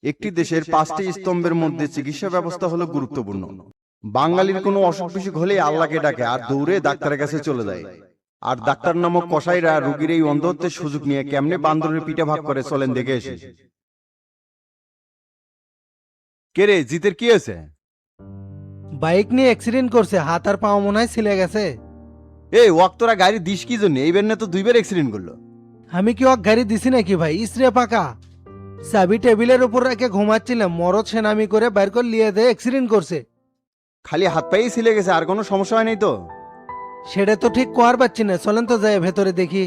একটি দেশের 5টি স্তম্ভের মধ্যে চিকিৎসা ব্যবস্থা হলো গুরুত্বপূর্ণ। বাঙালির কোনো অসুখ বিসুখ হলেই আল্লাহকে ডাকে আর দৌড়ে ডাক্তারের কাছে চলে যায়। আর ডাক্তার নামক কসাইরা রোগীর এই অন্ধত্বের সুযোগ নিয়ে কেমনে বান্দরের পিঠে ভাগ করে চলেন দেখে এসে। কে রে, জিতের কি হয়েছে? বাইক নিয়ে অ্যাক্সিডেন্ট করছে, হাত আর পা মনে হয় ছিলে গেছে। এই ওয়াক্তরা গাড়ি দিস কি জন্য? এইবার না তো 2বার অ্যাক্সিডেন্ট করলো। আমি কি ওক গাড়ি দিছি নাকি ভাই? ইসরে পাকা চাবি টেবিলের উপর রেখে ঘুমাচ্ছিলাম, মরদ সেনামি করে বাইর করে লিয়ে দিয়ে অ্যাক্সিডেন্ট করছে। খালি হাত পায়েই ছিলে গেছে, আর কোনো সমস্যা হয় নাই তো? সেটা তো ঠিক কোয়ার পাচ্ছি না, চলেন তো যাই ভেতরে দেখি।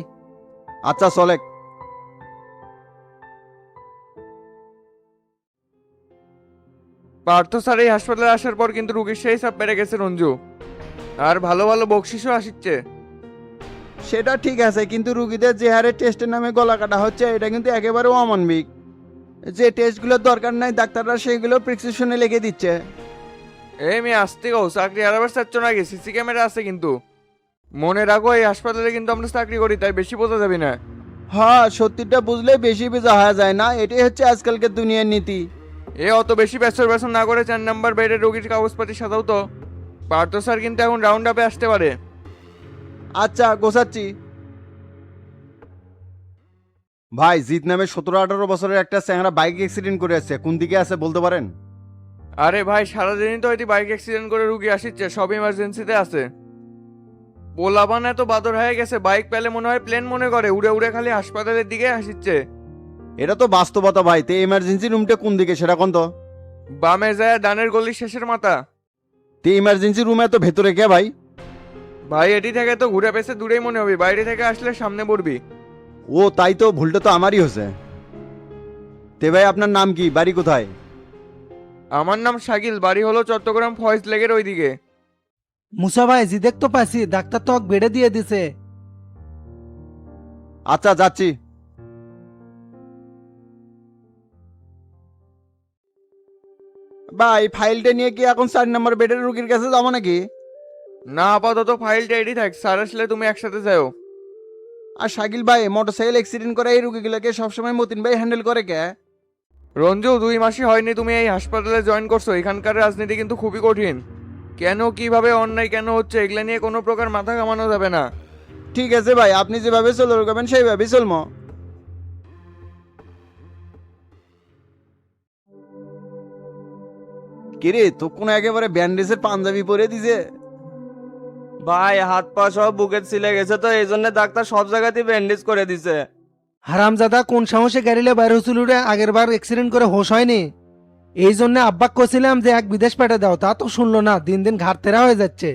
আচ্ছা চলে। পার্থ স্যার এই হাসপাতালে আসার পর কিন্তু রুগীর সেই চাপ বেড়ে গেছে রঞ্জু, আর ভালো ভালো বকশিসও আসছে। সেটা ঠিক আছে, কিন্তু রুগীদের যে হারে টেস্টের নামে গলা কাটা হচ্ছে এটা কিন্তু একেবারে অমানবিক। যে টেস্টগুলোর দরকার নাই ডাক্তাররা সেগুলো প্রেসক্রিপশনে লিখে দিচ্ছে। এই মেয়ে আসতে গো, চাকরি হারাবার চাচ্ছ নাকি? সিসি ক্যামেরা আছে কিন্তু। মনে রাখো এই হাসপাতালে কিন্তু আমরা চাকরি করি, তাই বেশি বোঝা যাবে না। হ্যাঁ, সত্যিটা বুঝলে বেশি বোঝা হওয়া যায় না, এটাই হচ্ছে আজকালকার দুনিয়ার নীতি। অত বেশি বেসর বেসর না করে 4 নাম্বার বেডের রোগীর কাগজপাতি সাজাও তো। পার্থ স্যার কিন্তু এখন রাউন্ড আপে আসতে পারে। আচ্ছা গোছাচ্ছি। ভাই, জিত নামে 17-18 বছরের একটা চ্যাংড়া বাইক অ্যাক্সিডেন্ট করে আছে, কোন দিকে আছে বলতে পারেন? আরে ভাই, সারাদিনই তো এটি বাইক অ্যাক্সিডেন্ট করে রুগী আসছে, সব ইমার্জেন্সিতে আছে। পোলাপান এত বাদর হয়ে গেছে, বাইক পেলে মনে হয় প্লেন মনে করে, উড়ে উড়ে খালি হাসপাতালের দিকে আসছে। এটা তো বাস্তবতা ভাই। তে ইমার্জেন্সি রুমটা কোন দিকে সেটা কোন তো? বামে যায় ডানের গলির শেষের মাথা। তে ইমার্জেন্সি রুমে তো ভেতরে কে ভাই? ভাই এটি থেকে তো ঘুরে পেছে দূরেই মনে হবে, বাইরে থেকে আসলে সামনে পড়বি। ও তাই তো, ভুলটা তো আমারই হয়েছে। তে ভাই, আপনার নাম কি, বাড়ি কোথায়? আমার নাম শাকিল, বাড়ি হলো চট্টগ্রাম ফয়েজ লেগের ওইদিকে। মুসা ভাই, জি দেখতে পাচ্ছি, ডাক্তার তো ওক বেড়ে দিয়ে দিছে। আচ্ছা যাচ্ছি। ভাই, ফাইলটা নিয়ে কি এখন 4 নম্বর বেডের রুগীর কাছে যাবো নাকি? না, আপাতত ফাইলটা এডি থাক, স্যার আসলে তুমি একসাথে যাও। আর শাকিল ভাই, মোটরসাইকেল অ্যাক্সিডেন্ট করে এই রুগীগুলোকে সবসময় মতিন ভাই হ্যান্ডেল করে কে? রঞ্জু, 2 মাসই হয়নি তুমি এই হাসপাতালে জয়েন করছো, এখানকার রাজনীতি কিন্তু খুবই কঠিন। কেন কিভাবে অন্যায় কেন হচ্ছে এগুলা নিয়ে কোনো প্রকার মাথা ঘামানো যাবে না। ঠিক আছে ভাই, আপনি যেভাবে চলবেন সেইভাবেই চলবো। কিরে, তো কোন একেবারে ব্যান্ডেজের পাঞ্জাবি পরে দিছে? ভাই হাত পা সব বুকে ছিলে গেছে, তো এই জন্য ডাক্তার সব জায়গাতেই ব্যান্ডেজ করে দিছে। হারামজাদা কোন সাহসে গাড়িলে বাইরে হচ্ছিল রে? আগের বার অ্যাক্সিডেন্ট করে হোশ হয়নি, এই জন্য আব্বাক কছিলাম যে এক বিদেশ পাঠিয়ে দাও, তা তো শুনলো না, দিন দিন ঘাট তেরা হয়ে যাচ্ছে।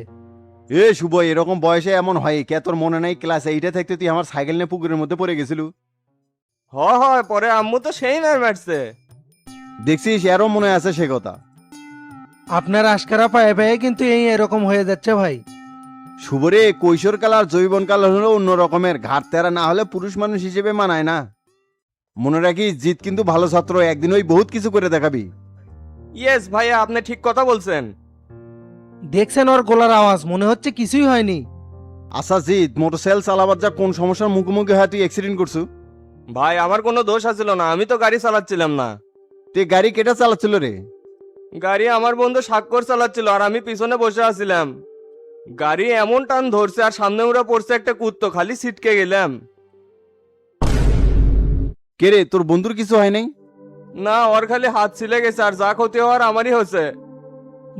এ শুভ, এরকম বয়সে এমন হয় কে? তোর মনে নাই ক্লাস 8-এ থাকতে তুই আমার সাইকেল নিয়ে পুকুরের মধ্যে পড়ে গেছিল? হয় পরে আম্মু তো সেই মার মারছে। দেখছিস, এরও মনে আছে সে কথা। আপনার আশকারা পায়ে পায়ে কিন্তু এই এরকম হয়ে যাচ্ছে ভাই। শুভরে, কৈশোরকাল আর যৌবনকাল হলো অন্য রকমের, ঘাট তেরা না হলে পুরুষ মানুষ হিসেবে মানায় না। মনে রাখিস, জিত কিন্তু ভালো ছাত্র, একদিন ওই বহুত কিছু করে দেখাবি। ইয়েস ভাইয়া, আপনি ঠিক কথা বলছেন। দেখছেন ওর গলার আওয়াজ, মনে হচ্ছে কিছুই হয়নি। আচ্ছা জিত, মোটরসাইকেল চালাবার যা কোন সমস্যার মুখোমুখি হয় তুই অ্যাক্সিডেন্ট করছু? ভাই আমার কোনো দোষ আছিল না, আমি তো গাড়ি চালাচ্ছিলাম না। তুই গাড়ি কেটে চালাচ্ছিল রে? গাড়ি আমার বন্ধু স্বাক্ষর চালাচ্ছিল আর আমি পিছনে বসে আছিলাম। গাড়ি এমন টান ধরছে আর সামনে উড়ে পড়ছে একটা কুত্তো, খালি ছিটকে গেলাম। কে রে, তোর বন্ধুর কিছু হয় নাই? না, ওর খালি হাত ছিলে গেছে, আর যা ক্ষতি হওয়ার আমারই হয়েছে।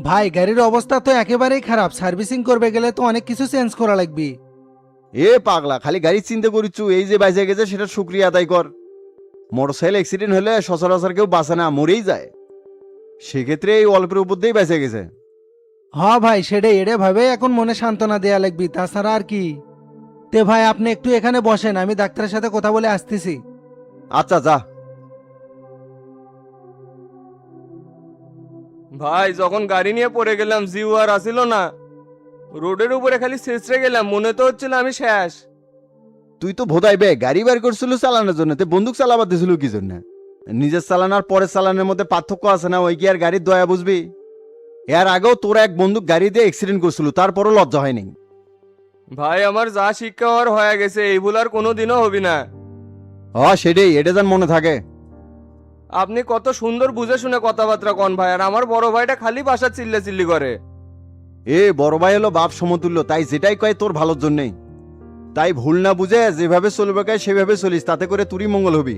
ভাই গাড়ির অবস্থা তো একেবারেই খারাপ, সার্ভিসিং করবে গেলে তো অনেক কিছু চেঞ্জ করা লাগবে। এ পাগলা, খালি গাড়ির চিন্তা করিচ্ছু, এই যে বাইজে গেছে সেটা শুক্রিয়া আদায় কর। মোটরসাইকেল অ্যাক্সিডেন্ট হলে সচরাচর কেউ বাঁচে না, মরেই যায়। সেক্ষেত্রে এই অল্পের উপর দিয়েই বেঁচে গেছে। হ ভাই, সেটাই, এড়ে ভাবে এখন মনে সান্ত্বনা দেয়া লাগবে, তাছাড়া আর কি। তে ভাই আপনি একটু এখানে বসেন, আমি ডাক্তারের সাথে কথা বলে আসতেছি। আচ্ছা যা। ভাই যখন গাড়ি নিয়ে পড়ে গেলাম, জিউ আর আসিল না। রোডের উপরে খালি ছেঁচড়ে গেলাম, মনে তো হচ্ছিল আমি শেষ। তুই তো ভোদাই বে, গাড়ি বার করছিল চালানোর জন্য, তুই বন্দুক চালাবার দিছিল কি জন্য? নিজের চালানোর পরের চালানোর মধ্যে পার্থক্য আছে না? ওই কি আর গাড়ির দয়া বুঝবি? এর আগেও তোর এক বন্দুক গাড়ি দিয়ে অ্যাক্সিডেন্ট করছিল, তারপরও লজ্জা হয়নি। ভাই আমার যা শিক্ষা হওয়ার হয়ে গেছে, এই ভুল আর কোনোদিনও হবি না। সেটাই, এটা যেন মনে থাকে। আপনি কত সুন্দর বুঝে শুনে কথাবার্তা কন ভাই, আর আমার বড় ভাইটা খালি বাসা চিল্লে চিল্লি করে। এ বড় ভাই হলো বাপ সমতুল্য, তাই যেটাই কয় তোর ভালোর জন্যই। তাই ভুল না বুঝে যেভাবে চলবে কয় সেভাবে চলিস, তাতে করে তুরই মঙ্গল হবি।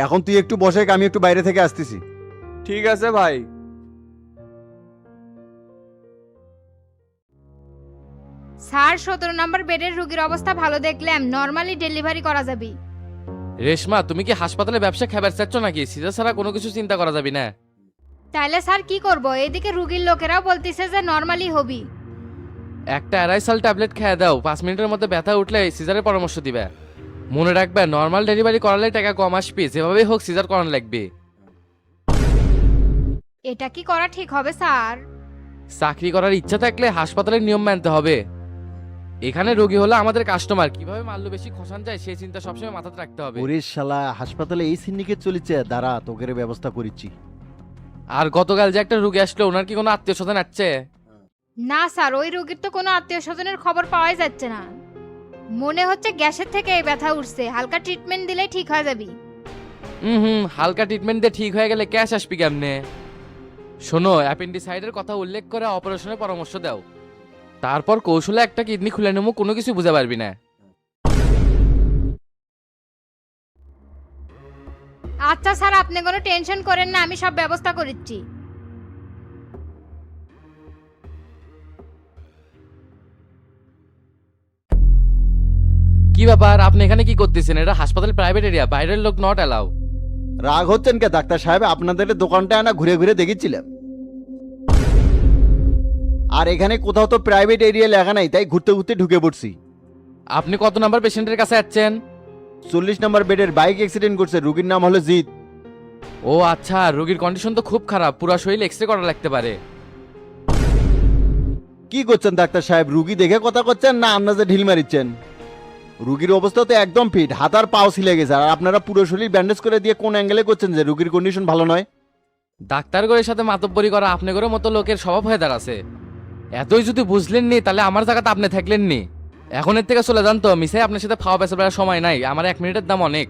এখন তুই একটু বসে, আমি একটু বাইরে থেকে আসতেছি। ঠিক আছে ভাই। স্যার 17 নম্বর বেডের রোগীর অবস্থা ভালো দেখলাম, নরমালি ডেলিভারি করা যাবে। রেশমা, তুমি কি হাসপাতালে ব্যবসা খাবার চাচ্ছ নাকি? সিজার ছাড়া কোনো কিছু চিন্তা করা যাবে না। তাইলে স্যার কি করব? এদিকে রোগীর লোকেরাও বলতিছে যে নরমালি হবি। একটা অ্যারাইসাল ট্যাবলেট খেয়ে দাও, 5 মিনিটের মধ্যে ব্যথা উঠলে সিজারের পরামর্শ দিবে। মনে রাখবে, নর্মাল ডেলিভারি করালে টাকা কম আসবে, যেভাবেই হোক সিজার করানো লাগবে। এটা কি করা ঠিক হবে স্যার? চাকরি করার ইচ্ছা থাকলে হাসপাতালের নিয়ম মানতে হবে। এখানে রোগী হলো আমাদের কাস্টমার, কিভাবে মাল্য বেশি খসান যায় সেই চিন্তা সবসময় মাথাতে রাখতে হবে। ওরে শালা, হাসপাতালে এই সিন্ডিকেট চলিছে, দাঁড়া তোকের ব্যবস্থা করিচ্ছি। আর গতকাল যে একটা রোগী আসলো, ওনার কি কোনো আত্মীয় স্বজন আসছে? না স্যার, ওই রোগীর তো কোনো আত্মীয় স্বজনের খবর পাওয়াই যাচ্ছে না। মনে হচ্ছে গ্যাসের থেকে এই ব্যথা উঠছে, হালকা ট্রিটমেন্ট দিলেই ঠিক হয়ে যাবে। হালকা ট্রিটমেন্ট দিয়ে ঠিক হয়ে গেলে ক্যাশ আসবি কেমনে? শোনো, অ্যাপেন্ডিসাইডের কথা উল্লেখ করে অপারেশনের পরামর্শ দাও। তারপর কৌশলে একটা কিডনি খুলে নেবো, কোনো কিছু বুঝতে পারবি না। আচ্ছা স্যার, আপনি কোনো টেনশন করেন না, আমি সব ব্যবস্থা করেছি। কি ব্যাপার, আপনি এখানে কি করতেছেন? এটা হাসপাতাল প্রাইভেট এরিয়া, বাইরের লোক নট অ্যালাউ। রাগ হচ্ছেন কে ডাক্তার সাহেব? আপনাদের দোকানটা না ঘুরে ঘুরে দেখেছিলাম, আর এখানে কোথাও তো প্রাইভেট এরিয়া লেখা নাই, তাই ঘুরতে ঘুরতে ঢুকে পড়ছি। আপনি কত নাম্বার পেশেন্টের কাছে যাচ্ছেন? 40 নম্বর বেডের বাইক অ্যাক্সিডেন্ট করছে, রুগীর নাম হলো জিৎ। ও আচ্ছা, রোগীর কন্ডিশন তো খুব খারাপ, পুরো শরীর এক্সরে করা লাগতে পারে। কি করছেন ডাক্তার সাহেব? রুগী দেখে কথা করছেন না আন্দাজে ঢিল মারিচ্ছেন? রুগীর অবস্থা তো একদম ফিট, হাত আর পাও ছিলে গেছে, আর আপনারা পুরো শরীর ব্যান্ডেজ করে দিয়ে কোন অ্যাঙ্গেলে করছেন যে রুগীর কন্ডিশন ভালো নয়? ডাক্তারগণের সাথে মাতব্বরি করা আপনাদের মতো লোকের স্বভাব হয়ে দাঁড়াছে। এতই যদি বুঝলেন নি, তাহলে আমার জায়গাতে আপনি থাকলেন নি। এখন এর থেকে চলে যান তো, মিশে আপনার সাথে খাওয়া পেছার বেড়ার সময় নাই, আমার 1 মিনিটের দাম অনেক।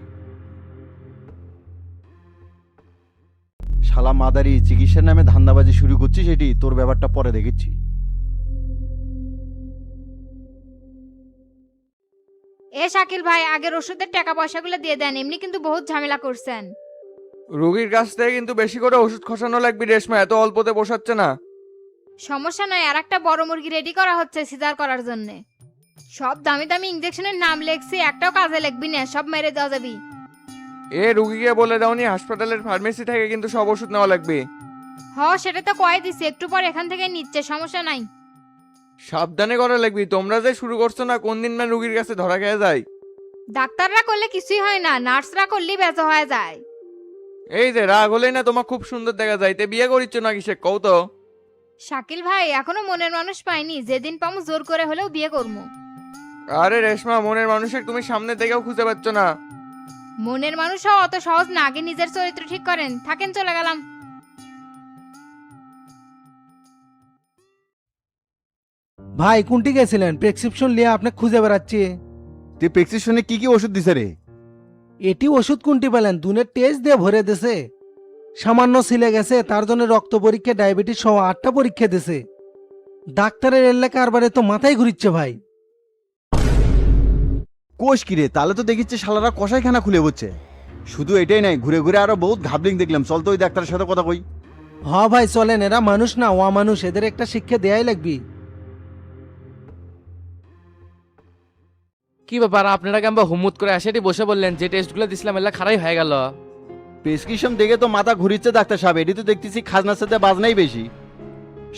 শালা মাদারি, চিকিৎসার নামে ধান্দাবাজি শুরু করছি, সেটি তোর ব্যাপারটা পরে দেখেছি। এ শাকিল ভাই, আগের ওষুধের টাকা পয়সাগুলো দিয়ে দেন, এমনি কিন্তু বহুত ঝামেলা করছেন। রুগীর কাছ থেকে কিন্তু বেশি করে ওষুধ খসানো লাগবে রেশমা, এত অল্পতে বসাচ্ছে না। সমস্যা নয়, আর একটা বড় মুরগি রেডি করা হচ্ছে সিজার করার জন্য। সব দামি দামি ইঞ্জেকশনের নাম লেখছি, একটাও কাজে লাগবি না, সব মেরে দেওয়া যাবি। এ রুগীকে বলে দাওনি হাসপাতালের ফার্মেসি থেকে কিন্তু সব ওষুধ নেওয়া লাগবে। সেটা তো কয়ে দিছি, একটু পর এখান থেকে নিচ্ছে, সমস্যা নাই। সাবধানে করা লাগবে, তোমরা যে শুরু করছো না, কোন দিন না রুগীর কাছে ধরা খেয়ে যায়। ডাক্তাররা করলে কিছুই হয় না, নার্সরা করলেই বেজা হয়ে যায়। এই যে রাগ হলেই না তোমার খুব সুন্দর দেখা যাইতে, বিয়ে করিচ্ছ নাকি সে কও তো? শাকিল ভাই, এখনো মনের মানুষ পাইনি, যেদিন পামু জোর করে হলেও বিয়ে করবো। আরে রেশমা, মনের মানুষের তুমি সামনে থেকেও খুঁজে পাচ্ছ না। মনের মানুষ হওয়া অত সহজ না, আগে নিজের চরিত্র ঠিক করেন। থাকেন, চলে গেলাম। ভাই কোনটি গেছিলেন? প্রেসক্রিপশন নিয়ে আপনাকে খুঁজে বেড়াচ্ছি। তুই প্রেসক্রিপশনে কি কি ওষুধ দিছে রে? এটি ওষুধ কোনটি পেলেন? দুনের টেস্ট দিয়ে ভরে দিছে। সামান্য ছিলে গেছে, তার জন্য রক্ত পরীক্ষা, ডায়াবেটিস সহ 8টা পরীক্ষা দিছে। ডাক্তারের এলাকা আরবারে তো মাথায় ঘুরিচ্ছে ভাই। কোষ কিরে, তাহলে তো দেখিচ্ছে শালারা কষাইখানা খুলে বসছে। শুধু এটাই নাই, ঘুরে ঘুরে আরো বহুত ঘাবলিং দেখলাম। চল তো ওই ডাক্তারের সাথে কথা কই। ভাই চলেন, এরা মানুষ না ওয়া মানুষ, এদের একটা শিক্ষা দেয়াই লাগবে। কি ব্যাপার, আপনারা কেমন হুমুত করে আসেটি বসে বললেন? যে টেস্টগুলো দিছিলাম এলা খারাই হয়ে গেল। প্রেসক্রিপশন দেখে তো মাথা ঘুরিচ্ছে ডাক্তার সাহেব, এটি তো দেখতেছি খাজনার সাথে বাজনাই বেশি।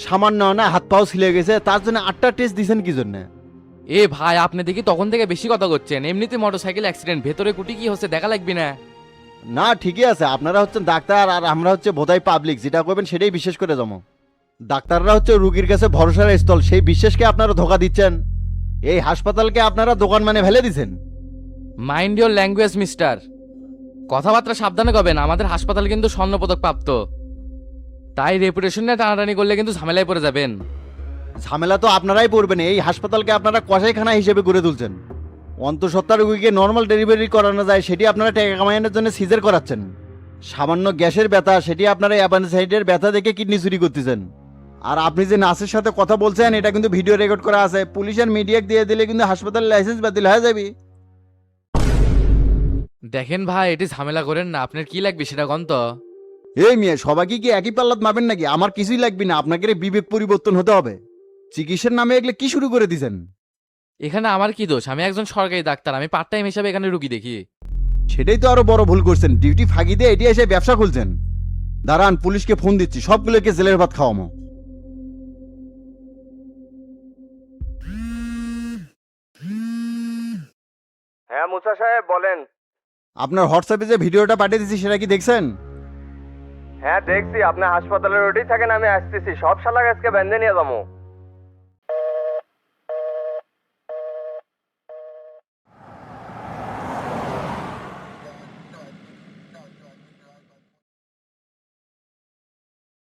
সামান্য না হাত পাও ছিলে গেছে, তার জন্য 8টা টেস্ট দিছেন কি জন্য? এ ভাই, আপনি দেখি তখন থেকে বেশি কথা করছেন। এমনিতে মোটরসাইকেল অ্যাক্সিডেন্ট, ভেতরে কুটি কি হচ্ছে দেখা লাগবে না? না ঠিকই আছে, আপনারা হচ্ছেন ডাক্তার আর আমরা হচ্ছে বোধাই পাবলিক, যেটা করবেন সেটাই বিশ্বাস করে জমো। ডাক্তাররা হচ্ছে রুগীর কাছে ভরসার স্থল, সেই বিশ্বাসকে আপনারা ধোকা দিচ্ছেন। এই হাসপাতালকে আপনারা দোকান মানে ফেলে দিছেন। মাইন্ড ইওর ল্যাঙ্গুয়েজ মিস্টার, কথাবার্তা সাবধানে করবেন। আমাদের হাসপাতাল কিন্তু স্বর্ণপদক প্রাপ্ত, তাই রেপুটেশন নিয়ে টানাটানি করলে কিন্তু ঝামেলায় পড়ে যাবেন। ঝামেলা তো আপনারাই পড়বেন, এই হাসপাতালকে আপনারা কসাইখানা হিসেবে গড়ে তুলছেন। অন্তঃসত্ত্বা রোগীকে নর্মাল ডেলিভারি করানো যায়, সেটি আপনারা টাকা কামানোর জন্য সিজার করাচ্ছেন। সামান্য গ্যাসের ব্যথা, সেটি আপনারা অ্যাপেন্ডিসাইটের ব্যথা দেখে কিডনি চুরি করতেছেন। আর আপনি যে নার্সের সাথে কথা বলছেন এটা কিন্তু ভিডিও রেকর্ড করা আছে, পুলিশের মিডিয়াকে দিয়ে দিলে কিন্তু হাসপাতালের লাইসেন্স বাতিল হয়ে যাবে। দেখেন ভাই এটি ঝামেলা করেন না, আপনার কি লাগবে সেটা কন তো। এই মেয়ে, সবাইকে কি একই পাল্লাত মাপেন নাকি? আমার কিছুই লাগবে না, আপনাকে বিবেক পরিবর্তন হতে হবে। চিকিৎসার নামে এগুলো কি শুরু করে দিছেন? এখানে আমার কি দোষ? আমি একজন সরকারি ডাক্তার, আমি পার্ট টাইম হিসাবে এখানে রুগী দেখি। সেটাই তো আরো বড় ভুল করছেন, ডিউটি ফাঁকি দিয়ে এটি এসে ব্যবসা খুলছেন। দাঁড়ান, পুলিশকে ফোন দিচ্ছি, সবগুলোকে জেলের ভাত খাওয়ামো। হ্যাঁ মুসা সাহেব বলেন। আপনার হোয়াটসঅ্যাপে যে ভিডিওটা পাঠিয়ে দিচ্ছি সেটা কি দেখছেন? হ্যাঁ দেখছি, আপনি হাসপাতালের ওটাই থাকেন, আমি আসতেছি, সব শালা আজকে বেঁধে নিয়ে যাবো।